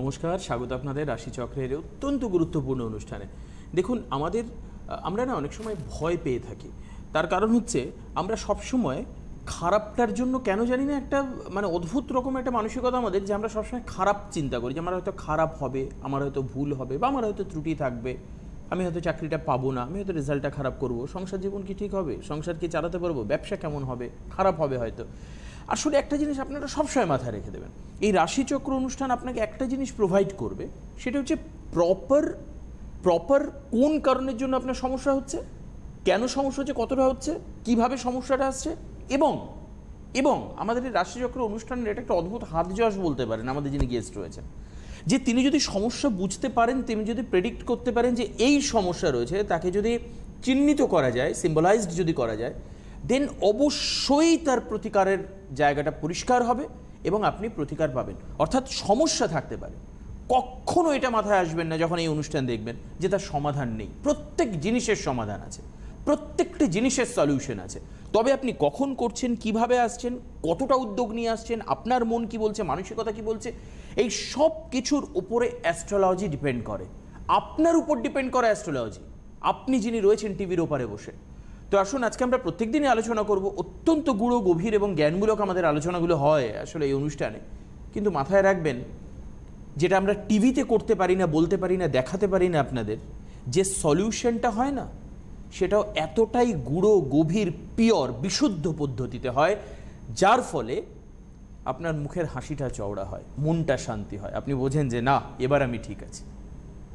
নমস্কার, স্বাগত আপনাদের রাশিচক্রের অত্যন্ত গুরুত্বপূর্ণ অনুষ্ঠানে। দেখুন, আমরা না অনেক সময় ভয় পেয়ে থাকি। তার কারণ হচ্ছে আমরা সবসময় খারাপটার জন্য কেন জানি না একটা অদ্ভুত রকম একটা মানসিকতা আমাদের, যে আমরা সবসময় খারাপ চিন্তা করি, যে আমার হয়তো খারাপ হবে, আমার হয়তো ভুল হবে, বা আমার হয়তো ত্রুটি থাকবে, আমি হয়তো চাকরিটা পাবো না, আমি হয়তো রেজাল্টটা খারাপ করব, সংসার জীবন কি ঠিক হবে, সংসার কি চালাতে পারবো, ব্যবসা কেমন হবে, খারাপ হবে হয়তো। আসলে একটা জিনিস আপনারা সবসময় মাথায় রেখে দেবেন, এই রাশিচক্র অনুষ্ঠান আপনাকে একটা জিনিস প্রোভাইড করবে, সেটা হচ্ছে প্রপার কোন কারণের জন্য আপনার সমস্যা হচ্ছে, কেন সমস্যা হচ্ছে, কতটা হচ্ছে, কিভাবে সমস্যাটা আসছে, এবং আমাদের এই রাশিচক্র অনুষ্ঠানের এটা একটা অদ্ভুত হাত যশ বলতে পারেন আমাদের যিনি গেস্ট রয়েছেন, যে তিনি যদি সমস্যা বুঝতে পারেন, তিনি যদি প্রেডিক্ট করতে পারেন যে এই সমস্যা রয়েছে, তাকে যদি চিহ্নিত করা যায়, সিম্বলাইজড যদি করা যায়, দেন অবশ্যই তার প্রতিকারের জায়গাটা পরিষ্কার হবে এবং আপনি প্রতিকার পাবেন। অর্থাৎ সমস্যা থাকতে পারে, কখনো এটা মাথায় আসবেন না যখন এই অনুষ্ঠান দেখবেন যে তার সমাধান নেই। প্রত্যেক জিনিসের সমাধান আছে, প্রত্যেকটি জিনিসের সলিউশন আছে। তবে আপনি কখন করছেন, কিভাবে আসছেন, কতটা উদ্যোগ নিয়ে আসছেন, আপনার মন কি বলছে, মানসিকতা কি বলছে, এই সব কিছুর উপরে অ্যাস্ট্রোলজি ডিপেন্ড করে। আপনার উপর ডিপেন্ড করে অ্যাস্ট্রোলজি, আপনি যিনি রয়েছেন টিভির ওপারে বসে। তো আসুন, আজকে আমরা প্রত্যেক দিনই আলোচনা করব, অত্যন্ত গূঢ়, গভীর এবং জ্ঞানমূলক আমাদের আলোচনাগুলো হয় আসলে এই অনুষ্ঠানে। কিন্তু মাথায় রাখবেন, যেটা আমরা টিভিতে করতে পারি না, বলতে পারি না, দেখাতে পারি না আপনাদের, যে সলিউশনটা হয় না, সেটাও এতটাই গূঢ়, গভীর, পিওর, বিশুদ্ধ পদ্ধতিতে হয়, যার ফলে আপনার মুখের হাসিটা চওড়া হয়, মনটা শান্তি হয়, আপনি বোঝেন যে না, এবার আমি ঠিক আছি।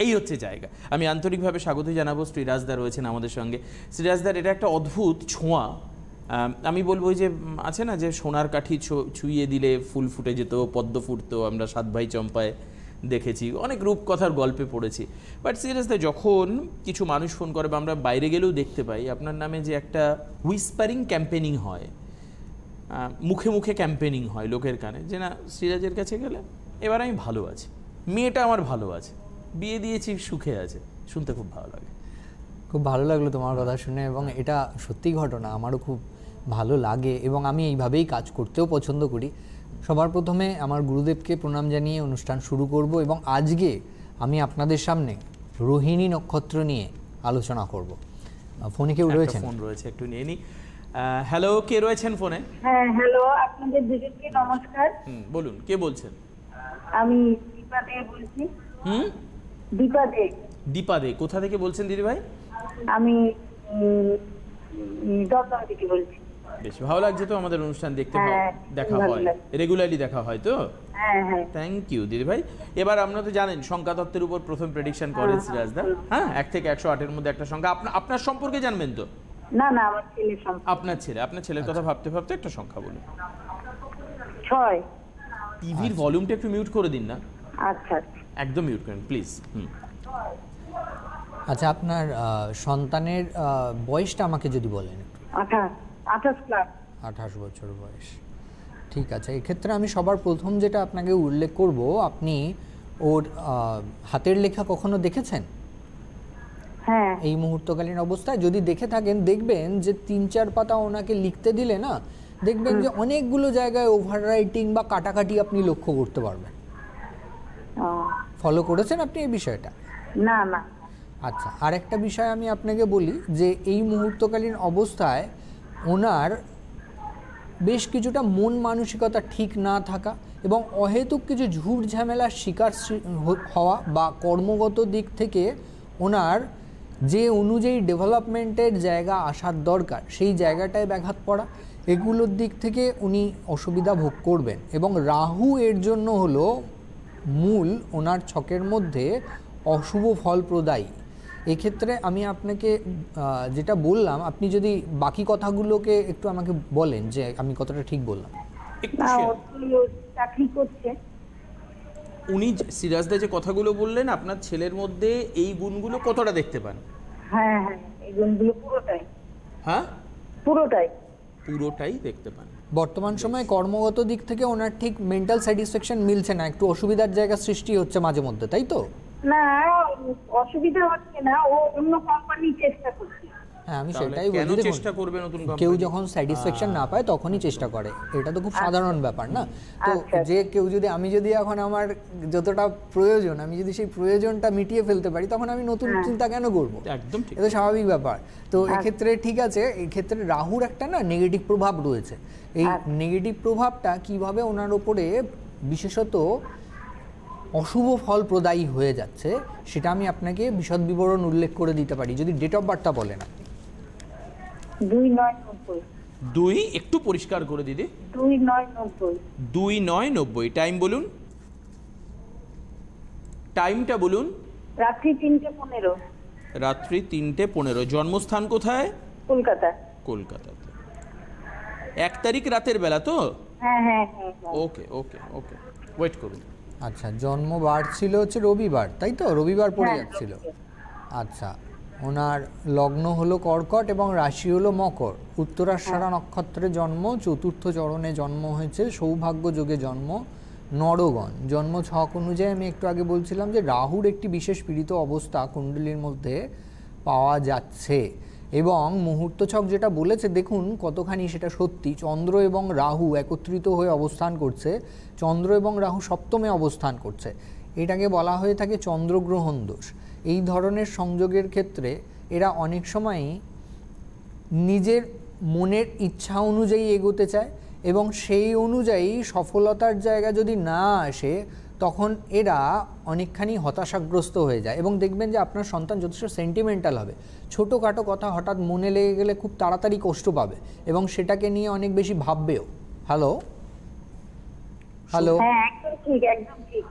এই হচ্ছে জায়গা। আমি আন্তরিকভাবে স্বাগত জানাবো, শ্রীরাজদা রয়েছেন আমাদের সঙ্গে। শ্রীরাজদার এটা একটা অদ্ভুত ছোঁয়া। আমি বলবো যে আছে না, যে সোনার কাঠি ছুঁয়ে দিলে ফুল ফুটে যেত, পদ্ম ফুটতো, আমরা সাত ভাই চম্পায় দেখেছি, অনেক রূপকথার গল্পে পড়েছি। বাট সিরিয়াসলি যখন কিছু মানুষ ফোন করে বা আমরা বাইরে গেলেও দেখতে পাই, আপনার নামে যে একটা হুইসপারিং ক্যাম্পেনিং হয়, মুখে মুখে ক্যাম্পেনিং হয় লোকের কানে, যে না, শ্রীরাজের কাছে গেলে এবার আমি ভালো আছি, মেয়েটা আমার ভালো আছে, বিয়ে দিয়েছি, সুখে আছে, শুনতে খুব ভালো লাগে। খুব ভালো লাগলো তোমার কথা শুনে, এবং এটা সত্যি ঘটনা, আমারও খুব ভালো লাগে এবং আমি এইভাবেই কাজ করতেও পছন্দ করি। সবার প্রথমে আমার গুরুদেবকে প্রণাম জানিয়ে অনুষ্ঠান শুরু করব, এবং আজকে আমি আপনাদের সামনে রোহিণী নক্ষত্র নিয়ে আলোচনা করব। ফোনে কেউ রয়েছেন? ফোন রয়েছে, একটু নিয়ে নি। হ্যালো, কে রয়েছেন ফোনে? হ্যাঁ, হ্যালো, আপনাদের দুজনকে নমস্কার। বলুন, কে বলছেন? আমি দীপা দে বলছি। দীপা দে। দীপা দে, কোথা থেকে বলছেন দিদি ভাই? আমি দমদম থেকে বলছি। বেশ ভালো লাগছে তো আমাদের অনুষ্ঠান দেখতে, দেখা ভালো হয়, লাগছে। রেগুলারলি দেখা হয় তো? হ্যাঁ হ্যাঁ, থ্যাংক ইউ দিদি ভাই। এবার আপনারা তো জানেন সংখ্যা তত্ত্বের উপর প্রথম প্রেডিকশন করেন সিরাজদা। হ্যাঁ, 1 থেকে 108-এর মধ্যে একটা সংখ্যা। আপনার সম্পর্কে জানবেন তো? না না, আমার ছেলের সম্পর্কে। আপনার ছেলের কথা ভাবতে ভাবতে একটা সংখ্যা বলুন। 6। টিভির ভলিউমটা একটু মিউট করে দিন না। আচ্ছা, একদম মিউট করেন প্লিজ। আচ্ছা, আপনার সন্তানের বয়সটা আমাকে যদি বলেন। 28 ক্লাস। 28 বছর বয়স, ঠিক আছে। এক্ষেত্রে আমি সবার প্রথম যেটা আপনাকে উল্লেখ করব, আপনি ওর হাতের লেখা কখনো দেখেছেন? হ্যাঁ। এই মুহূর্তকালীন অবস্থায় যদি দেখে থাকেন, দেখবেন যে 3-4 পাতা ওনাকে লিখতে দিলে না, দেখবেন যে অনেকগুলো জায়গায় ওভার রাইটিং বা কাটাকাটি আপনি লক্ষ্য করতে পারবেন। ফলো করেছেন আপনি এই বিষয়টা? না না। আচ্ছা, আর একটা বিষয় আমি আপনাকে বলি, যে এই মুহূর্তকালীন অবস্থায় ওনার বেশ কিছুটা মন মানসিকতা ঠিক না থাকা এবং অহেতুক কিছু ঝুট ঝামেলার শিকার হওয়া, বা কর্মগত দিক থেকে ওনার যে অনুযায়ী ডেভেলপমেন্টের জায়গা আসার দরকার সেই জায়গাটায় ব্যাঘাত পড়া, এগুলোর দিক থেকে উনি অসুবিধা ভোগ করবেন। এবং রাহু এর জন্য হলো মূল ওনার ছকের মধ্যে অশুভ ফল প্রদায়ী। এক্ষেত্রে আমি আপনাকে যেটা বললাম, আপনি যদি বাকি কথাগুলোকে একটু আমাকে বলেন যে আমি কতটা ঠিক বললাম। না, ও চাকরি করছে। উনি সিরাজদা যে কথাগুলো বললেন, আপনার ছেলের মধ্যে এই গুণগুলো কতটা দেখতে পান? হ্যাঁ হ্যাঁ, এই গুণগুলো পুরোটাই। হ্যাঁ, পুরোটাই দেখতে পান। বর্তমান সময়ে কর্মগত দিক থেকে ওনার ঠিক মেন্টাল স্যাটিসফ্যাকশন মিলছে না, একটু অসুবিধার জায়গা সৃষ্টি হচ্ছে মাঝে মধ্যে, তাই তো? না, অসুবিধা হচ্ছে না, ও অন্য কোম্পানি চেষ্টা করছে। হ্যাঁ আমি তাহলে সেটাই কেন বলছি, দেখুন, চেষ্টা করবে নতুন কেউ কোম্পানি? যখন স্যাটিসফ্যাকশন না পায় তখনই চেষ্টা করে, এটা তো খুব সাধারণ ব্যাপার না? তো আচ্ছা। যে কেউ যদি, আমি যদি এখন আমার যতটা প্রয়োজন আমি যদি সেই প্রয়োজনটা মিটিয়ে ফেলতে পারি, তখন আমি নতুন চিন্তা কেন করব? একদম ঠিক। এটা স্বাভাবিক ব্যাপার। তো এক্ষেত্রে ঠিক আছে, এই ক্ষেত্রে রাহুর একটা না নেগেটিভ প্রভাব রয়েছে। এই নেগেটিভ প্রভাবটা কিভাবে ওনার উপরে বিশেষত অশুভ ফল প্রদায়ী হয়ে যাচ্ছে সেটা আমি আপনাকে বিশদ বিবরণ উল্লেখ করে দিতে পারি, যদি ডেট অফ বার্থটা বলেন আপনি। 2990। 2 একটু পরিষ্কার করে দিদি। 2990। 2990। টাইম বলুন, টাইমটা বলুন। রাত্রি 3:15। রাত্রি 3:15। জন্মস্থান কোথায়? কলকাতা। কলকাতাতে। 1 তারিখ রাতের বেলা তো? হ্যাঁ হ্যাঁ হ্যাঁ হ্যাঁ। ওকে ওকে ওকে, ওয়েট করুন। আচ্ছা, জন্মবার ছিল হচ্ছে রবিবার, তাই তো? রবিবার পড়ে হ্যাঁ, যাচ্ছিল। আচ্ছা, ওনার লগ্ন হলো কর্কট এবং রাশি হলো মকর, উত্তরাষাঢ়া নক্ষত্রে জন্ম, চতুর্থ চরণে জন্ম হয়েছে, সৌভাগ্য যোগে জন্ম, নরগণ। জন্ম ছক অনুযায়ী আমি একটু আগে বলছিলাম যে রাহুর একটি বিশেষ পীড়িত অবস্থা কুণ্ডলীর মধ্যে পাওয়া যাচ্ছে, এবং মুহূর্ত ছক যেটা বলেছে দেখুন কতখানি সেটা সত্যি। চন্দ্র এবং রাহু একত্রিত হয়ে অবস্থান করছে, চন্দ্র এবং রাহু সপ্তমে অবস্থান করছে, এটাকে বলা হয়ে থাকে চন্দ্রগ্রহণ দোষ। এই ধরনের সংযোগের ক্ষেত্রে এরা অনেক সময়ই নিজের মনের ইচ্ছা অনুযায়ী এগোতে চায়, এবং সেই অনুযায়ী সফলতার জায়গা যদি না আসে তখন এরা অনেকখানি হতাশাগ্রস্ত হয়ে যায়, এবং দেখবেন যে আপনার সন্তান যথেষ্ট সেন্টিমেন্টাল হবে। ছোটোখাটো কথা হঠাৎ মনে লেগে গেলে খুব তাড়াতাড়ি কষ্ট পাবে এবং সেটাকে নিয়ে অনেক বেশি ভাববেও। হ্যালো হ্যালো হ্যাঁ একদম ঠিক, একদম ঠিক।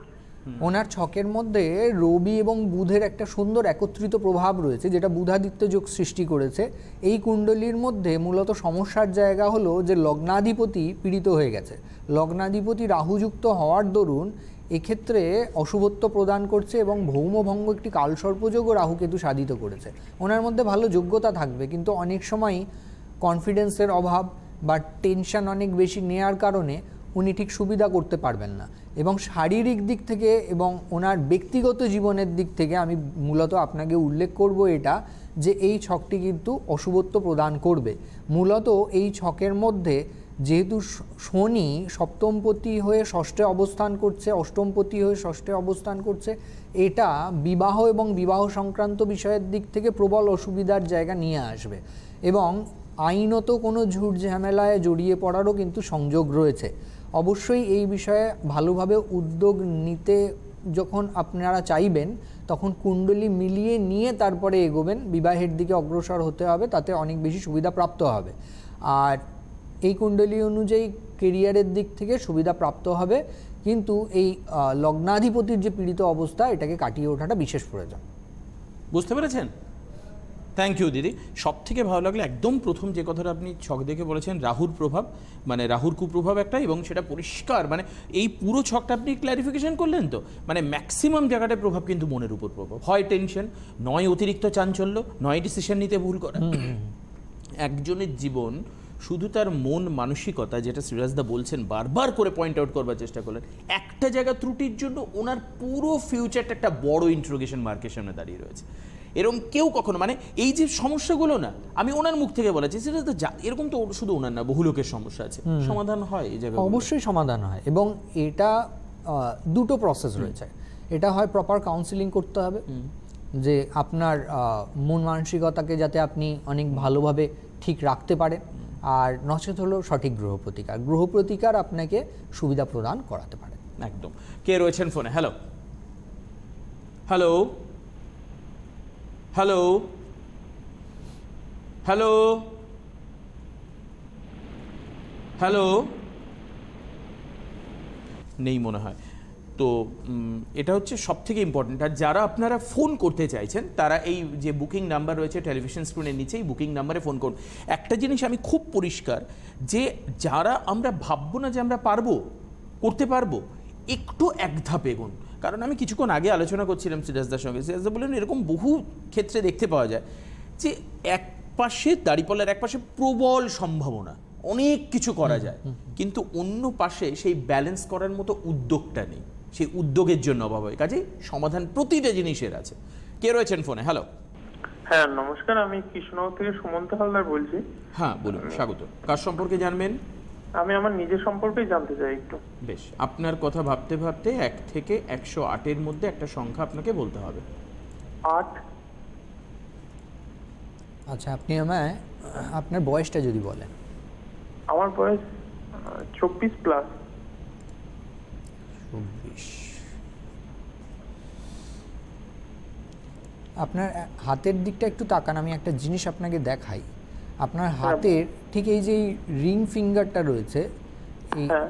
ওনার ছকের মধ্যে রবি এবং বুধের একটা সুন্দর একত্রিত প্রভাব রয়েছে, যেটা বুধাদিত্য যোগ সৃষ্টি করেছে। এই কুণ্ডলীর মধ্যে মূলত সমস্যার জায়গা হলো যে লগ্নাধিপতি পীড়িত হয়ে গেছে। লগ্নাধিপতি রাহুযুক্ত হওয়ার দরুন এক্ষেত্রে অশুভত্ব প্রদান করছে, এবং ভৌমভঙ্গ একটি কালসর্পযোগও রাহুকেতু সাধিত করেছে। ওনার মধ্যে ভালো যোগ্যতা থাকবে, কিন্তু অনেক সময় কনফিডেন্সের অভাব বা টেনশন অনেক বেশি নেয়ার কারণে উনি ঠিক সুবিধা করতে পারবেন না। এবং শারীরিক দিক থেকে এবং ওনার ব্যক্তিগত জীবনের দিক থেকে আমি মূলত আপনাকে উল্লেখ করব এটা, যে এই ছকটি কিন্তু অশুভত্ব প্রদান করবে। মূলত এই ছকের মধ্যে যেহেতু শনি সপ্তমপতি হয়ে ষষ্ঠে অবস্থান করছে, অষ্টমপতি হয়ে ষষ্ঠে অবস্থান করছে, এটা বিবাহ এবং বিবাহ সংক্রান্ত বিষয়ের দিক থেকে প্রবল অসুবিধার জায়গা নিয়ে আসবে, এবং আইনত কোনো ঝুট ঝামেলায় জড়িয়ে পড়ারও কিন্তু সংযোগ রয়েছে। অবশ্যই এই বিষয়ে ভালোভাবে উদ্যোগ নিতে যখন আপনারা চাইবেন তখন কুণ্ডলী মিলিয়ে নিয়ে তারপরে এগোবেন, বিবাহের দিকে অগ্রসর হতে হবে, তাতে অনেক বেশি সুবিধা প্রাপ্ত হবে। আর এই কুণ্ডলী অনুযায়ী কেরিয়ারের দিক থেকে সুবিধা প্রাপ্ত হবে, কিন্তু এই লগ্নাধিপতির যে পীড়িত অবস্থা এটাকে কাটিয়ে ওঠাটা বিশেষ প্রয়োজন। বুঝতে পেরেছেন? থ্যাংক ইউ দিদি। সব থেকে ভালো লাগলো একদম প্রথম যে কথাটা আপনি ছক দেখে বলেছেন, রাহুর প্রভাব, মানে রাহুর কুপ্রভাব একটা, এবং সেটা পরিষ্কার, মানে এই পুরো ছকটা আপনি ক্ল্যারিফিকেশন করলেন তো, মানে ম্যাক্সিমাম জায়গাটায় প্রভাব কিন্তু মনের উপর প্রভাব হয়, টেনশন নয়, অতিরিক্ত চাঞ্চল্য নয়, ডিসিশন নিতে ভুল করা। একজনের জীবন শুধু তার মন মানসিকতা, যেটা সিরাজদা বলছেন বারবার করে পয়েন্ট আউট করবার চেষ্টা করলেন, একটা জায়গা ত্রুটির জন্য ওনার পুরো ফিউচারটা একটা বড় ইন্ট্রোগেশন মার্কের সামনে দাঁড়িয়ে রয়েছে। এরকম কেউ কখনো, মানে এই যে সমস্যাগুলো না, আমি ওনার মুখ থেকে বলেছি, সেটা তো এরকম তো শুধু ওনার না, বহু লোকের সমস্যা আছে, সমাধান হয় এই জায়গায়? অবশ্যই সমাধান হয়, এবং এটা দুটো প্রসেস রয়েছে। এটা হয় প্রপার কাউন্সিলিং করতে হবে, যে আপনার মন মানসিকতাকে যাতে আপনি অনেক ভালোভাবে ঠিক রাখতে পারেন, আর নচেত হলো সঠিক গ্রহ প্রতিকার। গ্রহ প্রতিকার আপনাকে সুবিধা প্রদান করাতে পারে। একদম। কে রয়েছেন ফোনে? Hello hello hello hello hello, নেই মনে হয়। তো এটা হচ্ছে সব থেকে ইম্পর্টেন্ট। আর যারা আপনারা ফোন করতে চাইছেন তারা এই যে বুকিং নাম্বার রয়েছে টেলিভিশন স্ক্রিনের নিচেই, বুকিং নাম্বারে ফোন করুন। একটা জিনিস আমি খুব পরিষ্কার, যে যারা আমরা ভাববো না যে আমরা পারবো, করতে পারবো, একটু এক ধাপ এগোন। কারণ আমি কিছুক্ষণ আগে আলোচনা করছিলাম সিরাজদার সঙ্গে, সিরাজদা বললেন এরকম বহু ক্ষেত্রে দেখতে পাওয়া যায় যে এক পাশে দাঁড়িপাল্লার এক পাশে প্রবল সম্ভাবনা, অনেক কিছু করা যায়, কিন্তু অন্য পাশে সেই ব্যালেন্স করার মতো উদ্যোগটা নেই, সেই উদ্যোগের জন্য অভাব হয়। কাজে সমাধান প্রতিটা জিনিসের আছে। কে রয়েছেন ফোনে? হ্যালো হ্যাঁ নমস্কার, আমি কৃষ্ণনগর থেকে সুমন্ত হালদার বলছি। হ্যাঁ বলুন, স্বাগত। কার সম্পর্কে জানবেন? আমি আমার নিজের সম্পর্কেই জানতে চাই একটু। বেশ, আপনার কথা ভাবতে ভাবতে 1 থেকে 108-এর মধ্যে একটা সংখ্যা আপনাকে বলতে হবে। 8। আচ্ছা, আপনি আমায় আপনার বয়সটা যদি বলেন। আমার বয়স 24 প্লাস। 24। আপনার হাতের দিকটা একটু তাকান, আমি একটা জিনিস আপনাকে দেখাই। আপনার হাতের ঠিক এই যে রিং ফিঙ্গারটা রয়েছে, এই হ্যাঁ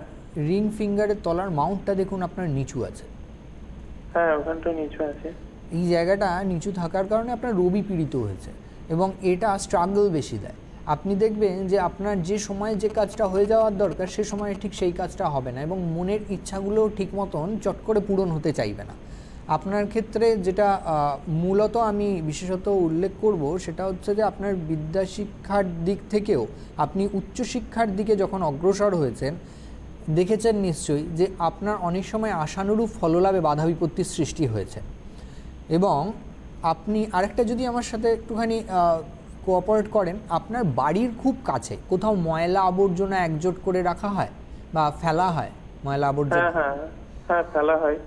রিং ফিঙ্গারের তলার মাউন্টটা দেখুন আপনার নিচু আছে। হ্যাঁ, ওখানটা নিচু আছে। এই জায়গাটা নিচু থাকার কারণে আপনার রবি পীড়িত হয়েছে এবং এটা স্ট্রাগল বেশি দেয়। আপনি দেখবেন যে আপনার যে সময়ে যে কাজটা হয়ে যাওয়ার দরকার সে সময়ে ঠিক সেই কাজটা হবে না এবং মনের ইচ্ছাগুলো ঠিক মতন চট করে পূরণ হতে চাইবে না। আপনার ক্ষেত্রে যেটা মূলত আমি বিশেষত উল্লেখ করব সেটা হচ্ছে যে আপনার বিদ্যা শিক্ষার দিক থেকেও আপনি উচ্চশিক্ষার দিকে যখন অগ্রসর হয়েছেন দেখেছেন নিশ্চয়ই যে আপনার অনেক সময় আশানুরূপ ফললাভে বাধা বিপত্তির সৃষ্টি হয়েছে। এবং আপনি আরেকটা যদি আমার সাথে একটুখানি কোঅপারেট করেন, আপনার বাড়ির খুব কাছে কোথাও ময়লা আবর্জনা একজোট করে রাখা হয় বা ফেলা হয় ময়লা আবর্জনা? হ্যাঁ হ্যাঁ হ্যাঁ, ফেলা হয়।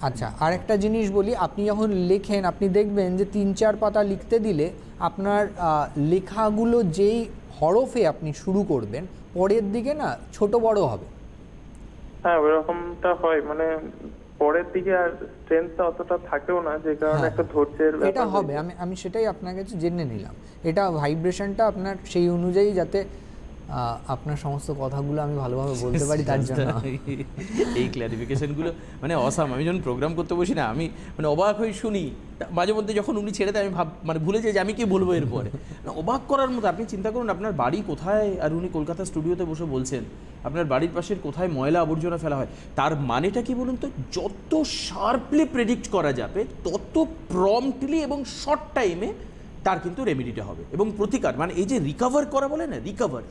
আচ্ছা, আরেকটা জিনিস বলি, আপনি যখন লেখেন আপনি দেখবেন যে 3-4 পাতা লিখতে দিলে আপনার লেখাগুলো যেই হরফে আপনি শুরু করবেন পরের দিকে না ছোট বড় হবে। হ্যাঁ ওরকমটা হয়, মানে পরের দিকে আর স্ট্রেংথটা অতটা থাকেও না, যে কারণে হ্যাঁ, একটা ধৈর্যের এটা ব্যাপার হবে। হয়ে যায়। আমি সেটাই আপনার কাছে জেনে নিলাম। এটা ভাইব্রেশনটা আপনার সেই অনুযায়ী যাতে আপনার সমস্ত কথাগুলো আমি ভালোভাবে বলতে পারি তার জন্য। এই ক্ল্যারিফিকেশনগুলো মানে অসাম। আমি যখন প্রোগ্রাম করতে বসি না, আমি মানে অবাক হয়ে শুনি। মাঝে মধ্যে যখন উনি ছেড়ে দেয় আমি মানে ভুলে যাই যে আমি কি বলবো এরপরে। অবাক করার মতো। আপনি চিন্তা করুন আপনার বাড়ি কোথায়, আর উনি কলকাতা স্টুডিওতে বসে বলছেন আপনার বাড়ির পাশের কোথায় ময়লা আবর্জনা ফেলা হয়। তার মানেটা কি বলুন তো? যত শার্পলি প্রেডিক্ট করা যাবে তত প্রম্পটলি এবং শর্ট টাইমে তার কিন্তু রেমেডিটা হবে এবং প্রতিকার, মানে এই যে রিকভার করা বলে না, রিকভার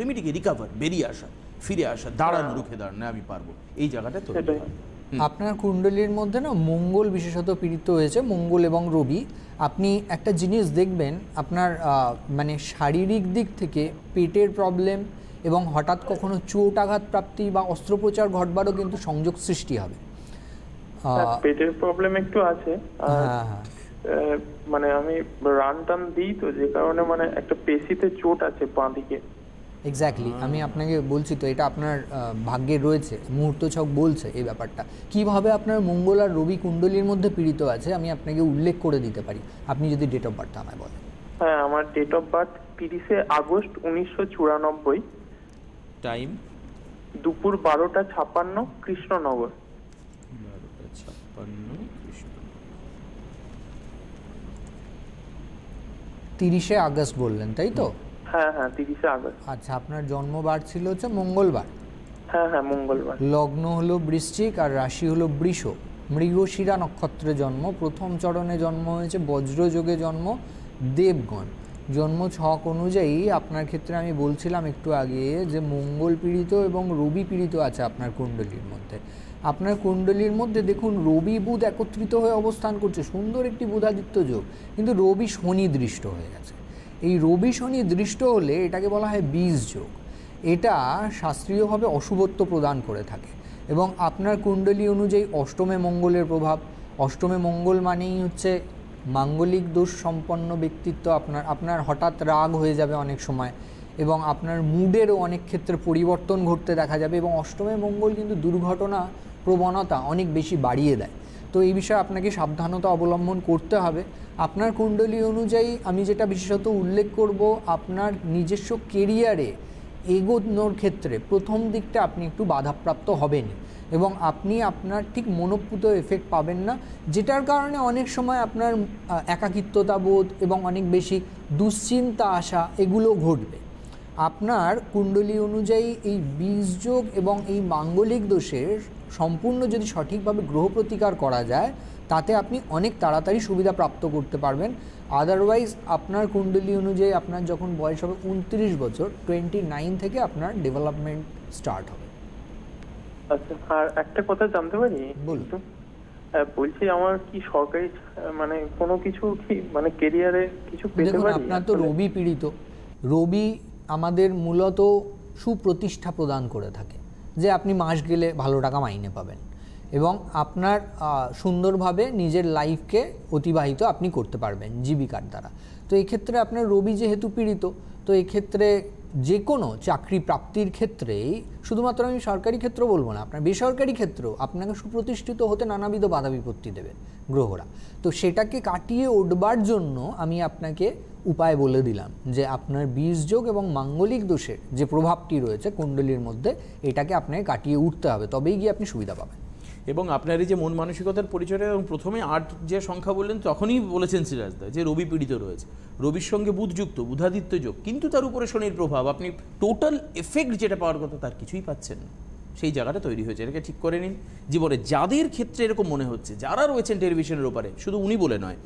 রেমেডিকে রিকভার, বেরিয়ে আসা, ফিরে আসা, দাঁড়ানো, রুখে দাঁড়ানো, আমি পারবো, এই জায়গাটা তৈরি সেটাই। হয়। আপনার কুণ্ডলীর মধ্যে না মঙ্গল বিশেষত পীড়িত হয়েছে, মঙ্গল এবং রবি। আপনি একটা জিনিস দেখবেন, আপনার মানে শারীরিক দিক থেকে পেটের প্রবলেম এবং হঠাৎ কখনো চোট আঘাত প্রাপ্তি বা অস্ত্রোপচার ঘটবারও কিন্তু সংযোগ সৃষ্টি হবে। হ্যাঁ, পেটের প্রবলেম একটু আছে। আর হ্যাঁ হ্যাঁ, মানে আমি রান টান দিই তো, যে কারণে মানে একটা পেশিতে চোট আছে বাঁ দিকে। এক্স্যাক্টলি। আমি আপনাকে বলছি তো, এটা আপনার ভাগ্যে রয়েছে, মুহূর্ত ছক বলছে এই ব্যাপারটা। কিভাবে আপনার মঙ্গল আর রবি কুণ্ডলীর মধ্যে পীড়িত আছে আমি আপনাকে উল্লেখ করে দিতে পারি, আপনি যদি ডেট অফ বার্থটা আমায় বলেন। হ্যাঁ, আমার ডেট অফ বার্থ 30শে আগস্ট 1994, টাইম দুপুর 12টা 56, কৃষ্ণনগর। 12:56 কৃষ্ণ। 30শে আগস্ট বললেন তাই তো? হ্যাঁ হ্যাঁ, 30শে আগস্ট। আচ্ছা, আপনার জন্মবার ছিল হচ্ছে মঙ্গলবার, হ্যাঁ হ্যাঁ, মঙ্গলবার। লগ্ন হলো বৃশ্চিক আর রাশি হলো বৃষ, মৃগশিরা নক্ষত্রে জন্ম, প্রথম চরণে জন্ম হয়েছে, বজ্রযোগে জন্ম, দেবগণ। জন্ম ছক অনুযায়ী আপনার ক্ষেত্রে আমি বলছিলাম একটু আগে যে মঙ্গল পীড়িত এবং রবি পীড়িত আছে আপনার কুণ্ডলীর মধ্যে। আপনার কুণ্ডলীর মধ্যে দেখুন রবি বুধ একত্রিত হয়ে অবস্থান করছে, সুন্দর একটি বুধাদিত্য যোগ, কিন্তু রবি শনি দৃষ্ট হয়ে গেছে। এই রবি শনি দৃষ্ট হলে এটাকে বলা হয় বীজ যোগ। এটা শাস্ত্রীয়ভাবে অশুভত্ব প্রদান করে থাকে এবং আপনার কুণ্ডলী অনুযায়ী অষ্টমে মঙ্গলের প্রভাব। অষ্টমে মঙ্গল মানেই হচ্ছে মাঙ্গলিক দোষ সম্পন্ন ব্যক্তিত্ব। আপনার হঠাৎ রাগ হয়ে যাবে অনেক সময় এবং আপনার মুডেরও অনেক ক্ষেত্রে পরিবর্তন ঘটতে দেখা যাবে এবং অষ্টমে মঙ্গল কিন্তু দুর্ঘটনা প্রবণতা অনেক বেশি বাড়িয়ে দেয়। তো এই বিষয়ে আপনাকে সাবধানতা অবলম্বন করতে হবে। আপনার কুণ্ডলী অনুযায়ী আমি যেটা বিশেষত উল্লেখ করব, আপনার নিজস্ব কেরিয়ারে এগোনোর ক্ষেত্রে প্রথম দিকটা আপনি একটু বাধাপ্রাপ্ত হবেনই এবং আপনি আপনার ঠিক মনোপুত এফেক্ট পাবেন না, যেটার কারণে অনেক সময় আপনার একাকিত্বতা বোধ এবং অনেক বেশি দুশ্চিন্তা আসা এগুলো ঘটবে। আপনার কুণ্ডলী অনুযায়ী এই বীজযোগ এবং এই মাঙ্গলিক দোষের সম্পূর্ণ যদি সঠিকভাবে গ্রহ প্রতিকার করা যায় তাতে আপনি অনেক তাড়াতাড়ি সুবিধা প্রাপ্ত করতে পারবেন। আদারওয়াইজ আপনার কুণ্ডলী অনুযায়ী আপনার যখন বয়স হবে 29 বছর, 29 থেকে আপনার ডেভেলপমেন্ট স্টার্ট হবে। আচ্ছা, আর একটা কথা জানতে পারি বলুন। একটু? হ্যাঁ, বলছি আমার কি সরকারি মানে কোনো কিছু কি মানে কেরিয়ারে কিছু পেতে দেখুন, পারি? আপনার তো রবি পীড়িত। রবি আমাদের মূলত সুপ্রতিষ্ঠা প্রদান করে থাকে, যে আপনি মাস গেলে ভালো টাকা মাইনে পাবেন এবং আপনার সুন্দরভাবে নিজের লাইফকে অতিবাহিত আপনি করতে পারবেন জীবিকার দ্বারা। তো এই ক্ষেত্রে আপনার রবি যেহেতু পীড়িত, তো এই ক্ষেত্রে যে কোনো চাকরি প্রাপ্তির ক্ষেত্রেই, শুধুমাত্র আমি সরকারি ক্ষেত্র বলবো না, আপনার বেসরকারি ক্ষেত্রেও আপনাকে সুপ্রতিষ্ঠিত হতে নানাবিধ বাধা বিপত্তি দেবে গ্রহরা। তো সেটাকে কাটিয়ে উঠবার জন্য আমি আপনাকে উপায় বলে দিলাম যে আপনার বীজযোগ এবং মাঙ্গলিক দোষের যে প্রভাবটি রয়েছে কুণ্ডলীর মধ্যে, এটাকে আপনাকে কাটিয়ে উঠতে হবে, তবেই গিয়ে আপনি সুবিধা পাবেন। এবং আপনার এই যে মন মানসিকতার পরিচয়টা, এবং প্রথমে 8 যে সংখ্যা বললেন তখনই বলেছেন সিরাজদা যে রবি পীড়িত রয়েছে, রবির সঙ্গে বুধযুক্ত, বুধাদিত্য যোগ, কিন্তু তার উপরে শনির প্রভাব, আপনি টোটাল এফেক্ট যেটা পাওয়ার কথা তার কিছুই পাচ্ছেন না। সেই জায়গাটা তৈরি হয়েছে, এটাকে ঠিক করে নিন। জীবনে যাদের ক্ষেত্রে এরকম মনে হচ্ছে, যারা রয়েছেন টেলিভিশনের ওপারে, শুধু উনি বলে নয়,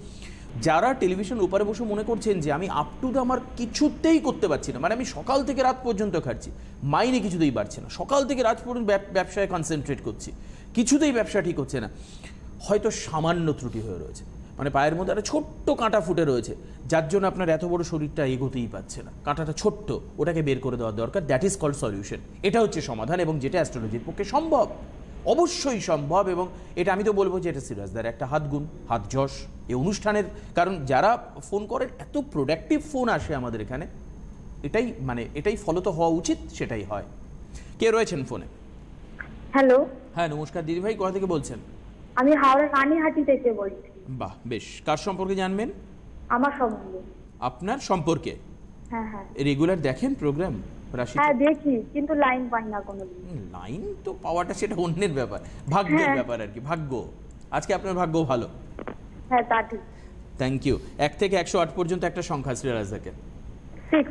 যারা টেলিভিশনের ওপারে বসে মনে করছেন যে আমি আপ টু দ্য আমার কিছুতেই করতে পারছি না, মানে আমি সকাল থেকে রাত পর্যন্ত খাচ্ছি, মাইনে কিছুতেই বাড়ছে না, সকাল থেকে রাত পর্যন্ত ব্যবসায় কনসেন্ট্রেট করছি, কিছুতেই ব্যবসা ঠিক হচ্ছে না, হয়তো সামান্য ত্রুটি হয়ে রয়েছে, মানে পায়ের মধ্যে একটা ছোট্ট কাঁটা ফুটে রয়েছে, যার জন্য আপনার এত বড় শরীরটা এগোতেই পাচ্ছে না। কাঁটাটা ছোট্ট, ওটাকে বের করে দেওয়ার দরকার। That is called solution. এটা হচ্ছে সমাধান, এবং যেটা অ্যাস্ট্রোলজির পক্ষে সম্ভব, অবশ্যই সম্ভব। এবং এটা আমি তো বলবো যে এটা সিরাজদার একটা হাত গুণ, হাত যশ এই অনুষ্ঠানের। কারণ যারা ফোন করেন, এত প্রোডাক্টিভ ফোন আসে আমাদের এখানে, এটাই ফলো তো হওয়া উচিত, সেটাই হয়। কে রয়েছেন ফোনে? হ্যালো, হ্যাঁ নমস্কার দিদিভাই, কোথা থেকে বলছেন? আমি হাওড়া রানীহাটি থেকে বলছি। বাহ, বেশ। কার সম্পর্কে জানবেন? আমার সম্বন্ধে। আপনার সম্পর্কে? হ্যাঁ হ্যাঁ রেগুলার দেখেন প্রোগ্রাম রাশি? হ্যাঁ দেখি, কিন্তু লাইন পাই না কোনোদিন। লাইন তো পাওয়াটা সেটা অন্যের ব্যাপার, ভাগ্যের হ্যাঁ। ব্যাপার আর কি, ভাগ্য। আজকে আপনার ভাগ্য ভালো। হ্যাঁ তা ঠিক। Thank you. 1 থেকে 108 পর্যন্ত একটা সংখ্যা শ্রীরাজদাকে। 6,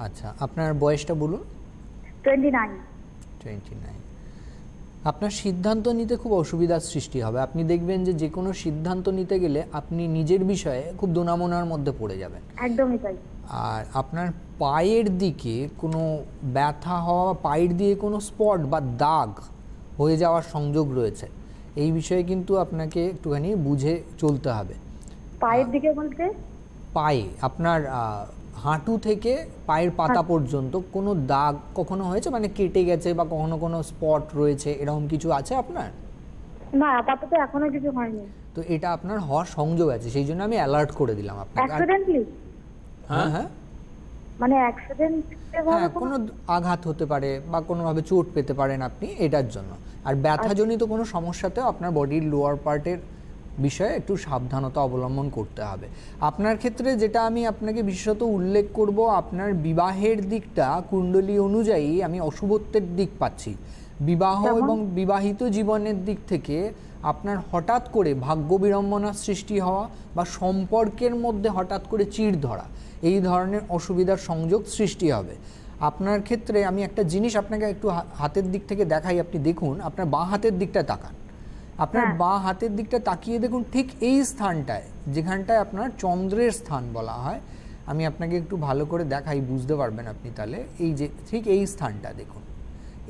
আচ্ছা, আপনার বয়সটা বলুন। 29। 29। আপনার সিদ্ধান্ত নিতে খুব অসুবিধার সৃষ্টি হবে। আপনি দেখবেন যে কোনো সিদ্ধান্ত নিতে গেলে আপনি নিজের বিষয়ে খুব দোনামোনার মধ্যে পড়ে যাবেন। একদমই তাই। আর আপনার পায়ের দিকে কোনো ব্যথা হওয়া, পায়ের দিয়ে কোনো স্পট বা দাগ হয়ে যাওয়ার সংযোগ রয়েছে। এই বিষয়ে কিন্তু আপনাকে একটুখানি বুঝে চলতে হবে। পায়ের দিকে বলতে? পায়ে আপনার হাঁটু থেকে পায়ের পাতা পর্যন্ত কোনো দাগ কখনো হয়েছে, মানে কেটে গেছে বা কখনো কোনো স্পট রয়েছে, এরকম কিছু আছে আপনার? না, আপাতত এখনো কিছু হয়নি। তো এটা আপনার হওয়ার সংযোগ আছে, সেই জন্য আমি অ্যালার্ট করে দিলাম আপনাকে। অ্যাক্সিডেন্টলি? হ্যাঁ হ্যাঁ মানে অ্যাক্সিডেন্ট? হ্যাঁ, কোনো আঘাত হতে পারে বা কোনোভাবে চোট পেতে পারেন আপনি, এটার জন্য। আর ব্যথাজনিত কোনো সমস্যাতেও আপনার বডির লোয়ার পার্টের বিষয়ে একটু সাবধানতা অবলম্বন করতে হবে। আপনার ক্ষেত্রে যেটা আমি আপনাকে বিশেষত উল্লেখ করব, আপনার বিবাহের দিকটা কুণ্ডলী অনুযায়ী আমি অশুভত্বের দিক পাচ্ছি। বিবাহ এবং বিবাহিত জীবনের দিক থেকে আপনার হঠাৎ করে ভাগ্য বিড়ম্বনার সৃষ্টি হওয়া বা সম্পর্কের মধ্যে হঠাৎ করে চিড় ধরা, এই ধরনের অসুবিধার সংযোগ সৃষ্টি হবে। আপনার ক্ষেত্রে আমি একটা জিনিস আপনাকে একটু হাতের দিক থেকে দেখাই। আপনি দেখুন, আপনার বাঁ হাতের দিকটা তাকান। আপনার বাঁ হাতের দিকটা তাকিয়ে দেখুন, ঠিক এই স্থানটায়, যেখানটায় আপনার চন্দ্রের স্থান বলা হয়, আমি আপনাকে একটু ভালো করে দেখাই, বুঝতে পারবেন আপনি তাহলে। এই যে ঠিক এই স্থানটা দেখুন,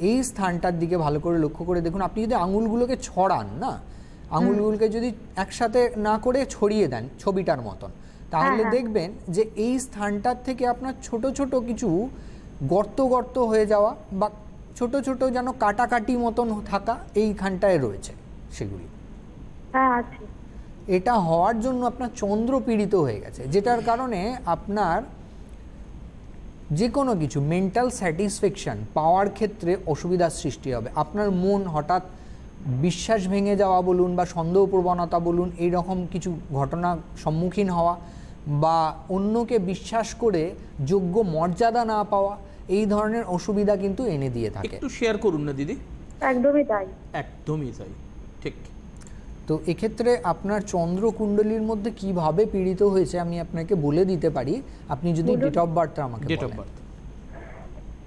এই স্থানটার দিকে ভালো করে লক্ষ্য করে দেখুন। আপনি যদি আঙুলগুলোকে ছড়ান না, আঙুলগুলোকে যদি একসাথে না করে ছড়িয়ে দেন ছবিটার মতন, তাহলে দেখবেন যে এই স্থানটার থেকে আপনার ছোট ছোট কিছু গর্ত গর্ত হয়ে যাওয়া বা ছোট ছোট যেন কাটাকাটি মতন থাকা এইখানটায় রয়েছে সেগুলি। হ্যাঁ আছে। এটা হওয়ার জন্য আপনার চন্দ্র পীড়িত হয়ে গেছে, যেটার কারণে আপনার যে কোনো কিছু মেন্টাল স্যাটিসফ্যাকশন পাওয়ার ক্ষেত্রে অসুবিধার সৃষ্টি হবে। আপনার মন হঠাৎ বিশ্বাস ভেঙে যাওয়া বলুন বা সন্দেহ প্রবণতা বলুন, এই রকম কিছু ঘটনা সম্মুখীন হওয়া বা অন্যকে বিশ্বাস করে যোগ্য মর্যাদা না পাওয়া, এই ধরনের অসুবিধা কিন্তু এনে দিয়ে থাকে। একটু শেয়ার করুন না দিদি। একদমই তাই। একদমই তাই, ঠিক। তো এক্ষেত্রে আপনার চন্দ্র কুণ্ডলীর মধ্যে কিভাবে পীড়িত হয়েছে আমি আপনাকে বলে দিতে পারি, আপনি যদি ডেট অফ বার্থটা আমাকে ডেট অফ বলেন। বার্থ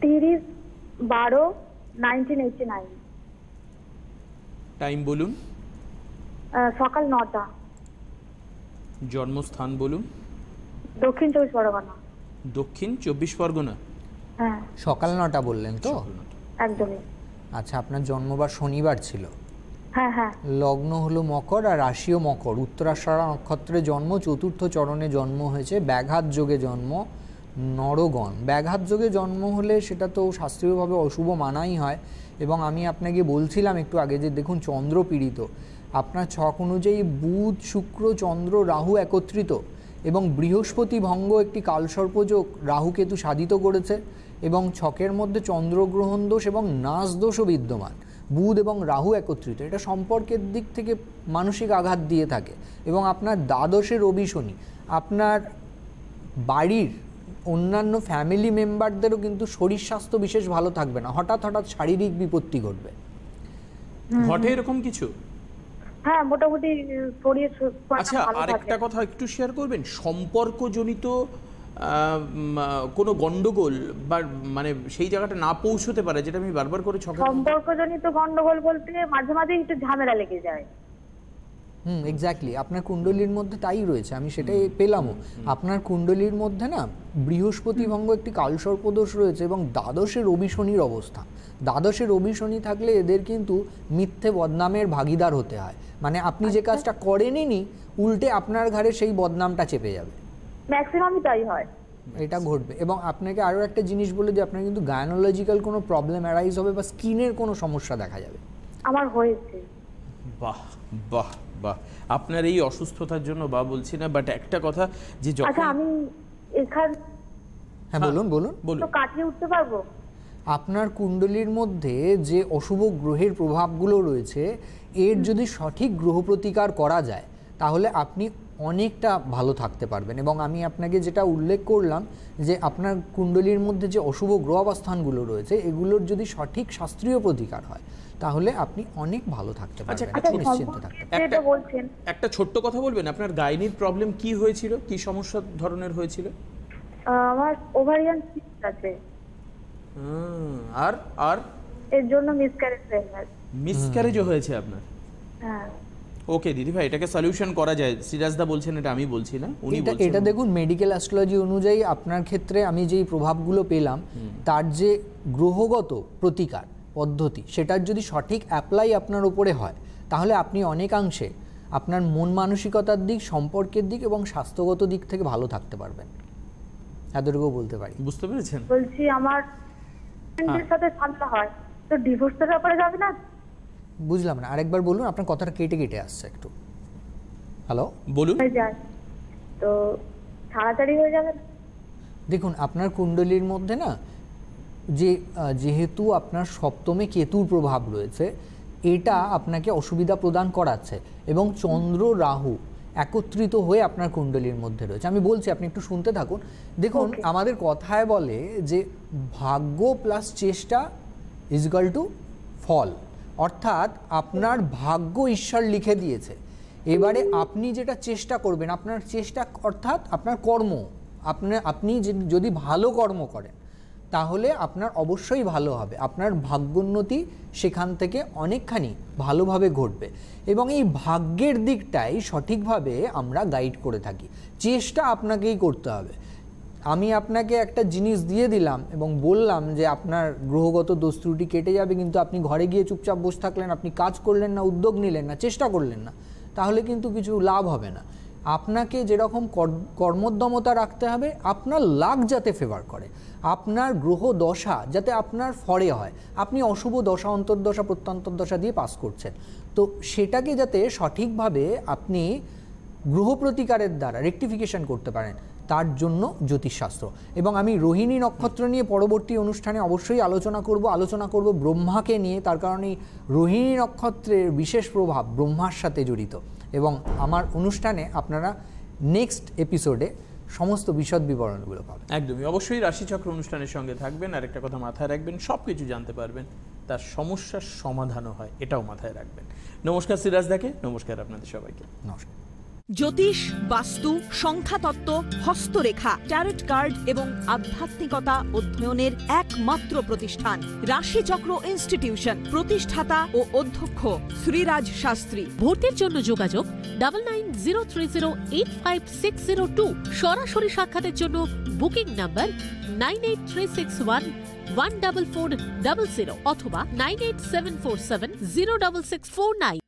30/12/1989। টাইম বলুন। সকাল 9টা। জন্মস্থান বলুন। দক্ষিণ 24 পরগনা। দক্ষিণ 24 পরগনা। হ্যাঁ সকাল 9টা বললেন তো? একদমই। আচ্ছা, আপনার জন্মবার শনিবার ছিল? হ্যাঁ হ্যাঁ লগ্ন হলো মকর আর রাশিও মকর, উত্তরাষাঢ়া নক্ষত্রে জন্ম, চতুর্থ চরণে জন্ম হয়েছে, ব্যাঘাত যোগে জন্ম, নরগণ। ব্যাঘাত যোগে জন্ম হলে সেটা তো শাস্ত্রীয়ভাবে অশুভ মানাই হয়। এবং আমি আপনাকে বলছিলাম একটু আগে যে দেখুন চন্দ্র পীড়িত, আপনার ছক অনুযায়ী বুধ শুক্র চন্দ্র রাহু একত্রিত এবং বৃহস্পতি ভঙ্গ একটি কালসর্পযোগ রাহুকেতু সাধিত করেছে এবং ছকের মধ্যে চন্দ্রগ্রহণ দোষ এবং নাশ দোষও বিদ্যমান। বুধ এবং রাহু একত্রিত, এটা সম্পর্কের দিক থেকে মানসিক আঘাত দিয়ে থাকে। এবং আপনার দ্বাদশে রবি শনি, আপনার বাড়ির অন্যান্য ফ্যামিলি মেম্বারদেরও কিন্তু শরীর স্বাস্থ্য বিশেষ ভালো থাকবে না, হঠাৎ হঠাৎ শারীরিক বিপত্তি ঘটবে। ঘটে এরকম কিছু? হ্যাঁ মোটামুটি শরীর আচ্ছা, ভালো আরেকটা থাকে। কথা একটু শেয়ার করবেন, সম্পর্কজনিত কোনো গন্ডগোল বা মানে সেই জায়গাটা না পৌঁছতে পারে, যেটা আমি বারবার করে সম্পর্কজনিত গন্ডগোল বলতে মাঝে মাঝে একটু ঝামেলা লেগে যায়। এক্স্যাক্টলি, আপনার কুণ্ডলীর মধ্যে তাই রয়েছে, আমি সেটাই পেলামও। আপনার কুণ্ডলীর মধ্যে না বৃহস্পতি ভঙ্গ একটি কালসর্পদোষ রয়েছে এবং দ্বাদশে রবি শনির অবস্থা। দ্বাদশে রবি শনি থাকলে এদের কিন্তু মিথ্যে বদনামের ভাগিদার হতে হয়, মানে আপনি যে কাজটা করেননি উল্টে আপনার ঘাড়ে সেই বদনামটা চেপে যাবে, ম্যাক্সিমামই তাই হয়। এটা ঘটবে। এবং আপনাকে আরও একটা জিনিস বলে যে আপনার কিন্তু গায়নোলজিক্যাল কোনো প্রবলেম অ্যারাইজ হবে বা স্কিনের কোনো সমস্যা দেখা যাবে। আমার হয়েছে। বাহ বাহ বাহ, আপনার এই অসুস্থতার জন্য বা বলছি না, বাট একটা কথা যে আচ্ছা যখন আমি এখান হ্যাঁ বলুন বলুন। তো কাটিয়ে উঠতে পারবো? আপনার কুণ্ডলীর মধ্যে যে অশুভ গ্রহের প্রভাবগুলো রয়েছে এর যদি সঠিক গ্রহ প্রতিকার করা যায় তাহলে আপনি অনেকটা ভালো থাকতে পারবেন। এবং আমি আপনাকে যেটা উল্লেখ করলাম যে আপনার কুণ্ডলীর মধ্যে যে অশুভ গ্রহ অবস্থানগুলো রয়েছে এগুলোর যদি সঠিক শাস্ত্রীয় প্রতিকার হয় তাহলে আপনি অনেক ভালো থাকতে পারবেন, আচ্ছা নিশ্চিন্ত থাকতে পারবেন। যেটা বলছেন একটা ছোট্ট কথা বলবেন, আপনার গাইনির প্রবলেম কি হয়েছিল, কি সমস্যা ধরনের হয়েছিল? আমার ওভারিয়ান সিস্ট আছে, আর আর এর জন্য মিসক্যারেজ হয়ে গেছে। মিসক্যারেজও হয়েছে আপনার? হ্যাঁ ওকে দিদি ভাই, এটাকে সলিউশন করা যায়। সিরাজদা বলছেন, এটা আমি বলছি না, উনি এটা বলছেন। দেখুন মেডিকেল অ্যাস্ট্রোলজি অনুযায়ী আপনার ক্ষেত্রে আমি যেই প্রভাবগুলো পেলাম তার যে গ্রহগত প্রতিকার পদ্ধতি সেটার যদি সঠিক অ্যাপ্লাই আপনার উপরে হয় তাহলে আপনি অনেকাংশে আপনার মন মানসিকতার দিক, সম্পর্কের দিক এবং স্বাস্থ্যগত দিক থেকে ভালো থাকতে পারবেন, এতটুকু বলতে পারি। বুঝতে পেরেছেন? বলছি আমার ফ্রেন্ডের সাথে ঝামেলা হয়, তো ডিভোর্সের ব্যাপারে যাবে না? বুঝলাম না, আরেকবার বলুন, আপনার কথাটা কেটে কেটে আসছে একটু। হ্যালো, বলুন। হয়ে যায় তো তাড়াতাড়ি হয়ে যাবে না? দেখুন আপনার কুণ্ডলীর মধ্যে না যেহেতু আপনার সপ্তমে কেতুর প্রভাব রয়েছে এটা আপনাকে অসুবিধা প্রদান করাচ্ছে এবং চন্দ্র রাহু একত্রিত হয়ে আপনার কুণ্ডলীর মধ্যে রয়েছে। আমি বলছি, আপনি একটু শুনতে থাকুন। দেখুন আমাদের কথায় বলে যে ভাগ্য প্লাস চেষ্টা ইজ ইকুয়াল টু ফল, অর্থাৎ আপনার ভাগ্য ঈশ্বর লিখে দিয়েছে, এবারে আপনি যেটা চেষ্টা করবেন, আপনার চেষ্টা অর্থাৎ আপনার কর্ম, আপনি যদি ভালো কর্ম করেন তাহলে আপনার অবশ্যই ভালো হবে, আপনার ভাগ্যোন্নতি সেখান থেকে অনেকখানি ভালোভাবে ঘটবে। এবং এই ভাগ্যের দিকটাই সঠিকভাবে আমরা গাইড করে থাকি, চেষ্টা আপনাকেই করতে হবে। আমি আপনাকে একটা জিনিস দিয়ে দিলাম এবং বললাম যে আপনার গ্রহগত দোষ ত্রুটি কেটে যাবে, কিন্তু আপনি ঘরে গিয়ে চুপচাপ বসে থাকলেন, আপনি কাজ করলেন না, উদ্যোগ নিলেন না, চেষ্টা করলেন না, তাহলে কিন্তু কিছু লাভ হবে না। আপনাকে যেরকম কর্মোদ্যমতা রাখতে হবে, আপনার লাক যাতে ফেভার করে, আপনার গ্রহ দশা যাতে আপনার ফরে হয়। আপনি অশুভ দশা, অন্তর্দশা, প্রত্যন্তর্দশা দিয়ে পাস করছেন, তো সেটাকে যাতে সঠিকভাবে আপনি গ্রহ প্রতিকারের দ্বারা রেকটিফিকেশন করতে পারেন, তার জন্য জ্যোতিষশাস্ত্র। এবং আমি রোহিণী নক্ষত্র নিয়ে পরবর্তী অনুষ্ঠানে অবশ্যই আলোচনা করব ব্রহ্মাকে নিয়ে, তার কারণে রোহিণী নক্ষত্রের বিশেষ প্রভাব ব্রহ্মার সাথে জড়িত। এবং আমার অনুষ্ঠানে আপনারা নেক্সট এপিসোডে সমস্ত বিশদ বিবরণগুলো পাবেন। একদমই, অবশ্যই রাশিচক্র অনুষ্ঠানের সঙ্গে থাকবেন। আর একটা কথা মাথায় রাখবেন, সব কিছু জানতে পারবেন, তার সমস্যার সমাধানও হয়, এটাও মাথায় রাখবেন। নমস্কার সিরাজদাকে, নমস্কার আপনাদের সবাইকে। নমস্কার। জ্যোতিষ, বাস্তু, সংখ্যাতত্ত্ব, হস্তরেখা, ট্যারট কার্ড এবং আধ্যাত্মিকতা অধ্যয়নের একমাত্র প্রতিষ্ঠান রাশিচক্র ইনস্টিটিউশন। প্রতিষ্ঠাতা ও অধ্যক্ষ শ্রীরাজ শাস্ত্রী। ভর্তির জন্য যোগাযোগ 9903085602। সরাসরি সাক্ষাতের জন্য বুকিং নাম্বার 9836114400 অথবা 98747066449।